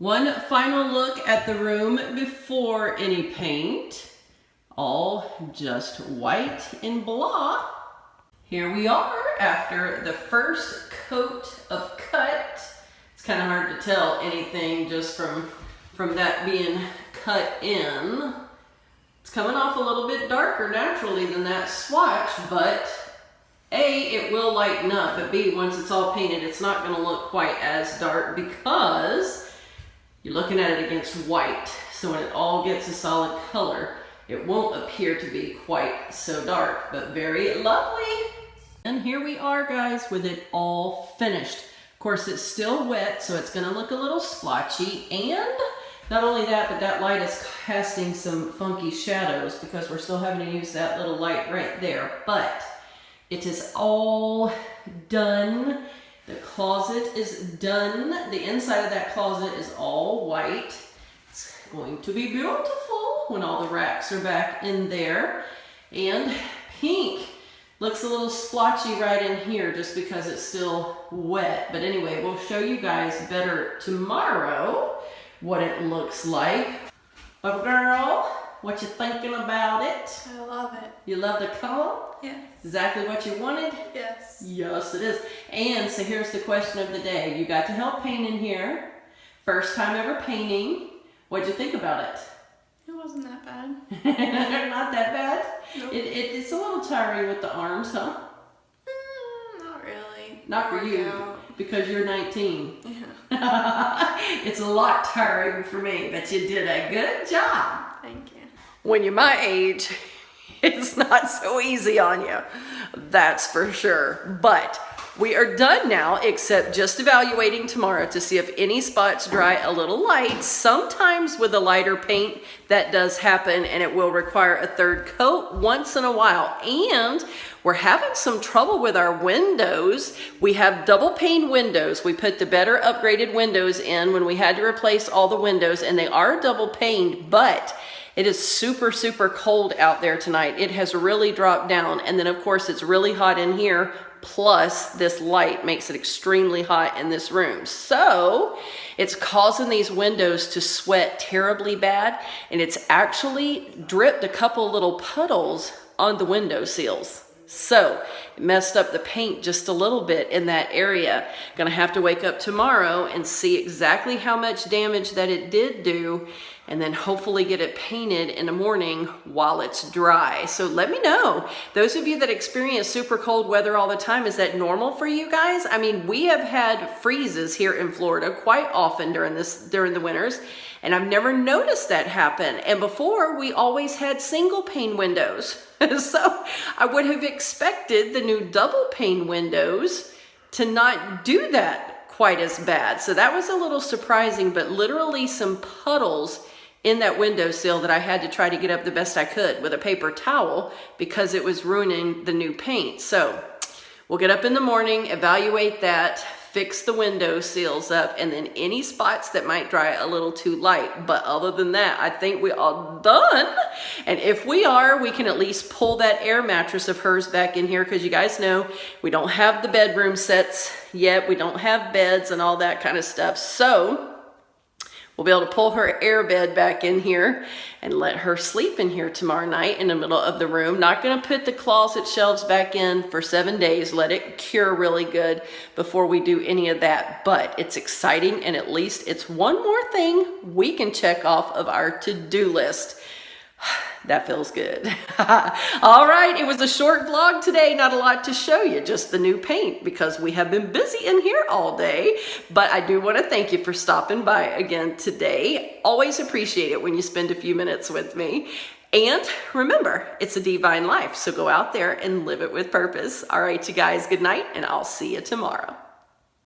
One final look at the room before any paint. All just white and blah. Here we are after the first coat of cut. It's kind of hard to tell anything just from that being cut in. It's coming off a little bit darker naturally than that swatch, but A, it will lighten up, but B, once it's all painted, it's not going to look quite as dark because you're looking at it against white. So when it all gets a solid color, it won't appear to be quite so dark, but very lovely. And here we are, guys, with it all finished. Of course, it's still wet, so it's going to look a little splotchy. And not only that, but that light is casting some funky shadows because we're still having to use that little light right there. But it is all done. The closet is done. The inside of that closet is all white. It's going to be beautiful when all the racks are back in there. And pink looks a little splotchy right in here just because it's still wet. But anyway, we'll show you guys better tomorrow what it looks like. But girl, what you thinking about it? I love it. You love the color? Yes. Exactly what you wanted? Yes. Yes, it is. And so here's the question of the day. You got to help paint in here. First time ever painting. What'd you think about it? It wasn't that bad. Not that bad? Nope. It's a little tiring with the arms, huh? Not really. Not for you, Workout. because you're 19. Yeah. It's a lot tiring for me, but you did a good job. Thank you. When you're my age, it's not so easy on you. That's for sure. But we are done now, except just evaluating tomorrow to see if any spots dry a little light. Sometimes with a lighter paint, that does happen, and it will require a third coat once in a while. And we're having some trouble with our windows. We have double pane windows. We put the better upgraded windows in when we had to replace all the windows, and they are double paned, but it is super, super cold out there tonight. It has really dropped down. And then of course it's really hot in here. Plus this light makes it extremely hot in this room. So it's causing these windows to sweat terribly bad. And it's actually dripped a couple little puddles on the window seals. So it messed up the paint just a little bit in that area. Gonna have to wake up tomorrow and see exactly how much damage that it did do, and then hopefully get it painted in the morning while it's dry. So let me know. Those of you that experience super cold weather all the time, is that normal for you guys? I mean, we have had freezes here in Florida quite often during the winters, and I've never noticed that happen. And before, we always had single pane windows. So I would have expected the new double pane windows to not do that quite as bad. So that was a little surprising, but literally some puddles in that windowsill that I had to try to get up the best I could with a paper towel because it was ruining the new paint. So we'll get up in the morning, evaluate that, fix the window seals up, and then any spots that might dry a little too light. But other than that, I think we are done. And if we are, we can at least pull that air mattress of hers back in here, because you guys know we don't have the bedroom sets yet. We don't have beds and all that kind of stuff. So we'll be able to pull her air bed back in here and let her sleep in here tomorrow night in the middle of the room. Not going to put the closet shelves back in for 7 days. Let it cure really good before we do any of that. But it's exciting, and at least it's one more thing we can check off of our to-do list. That feels good. All right, it was a short vlog today. Not a lot to show you, just the new paint, because we have been busy in here all day. But I do want to thank you for stopping by again today. Always appreciate it when you spend a few minutes with me. And remember, it's a DeeVine life, so go out there and live it with purpose. All right, you guys, good night, and I'll see you tomorrow.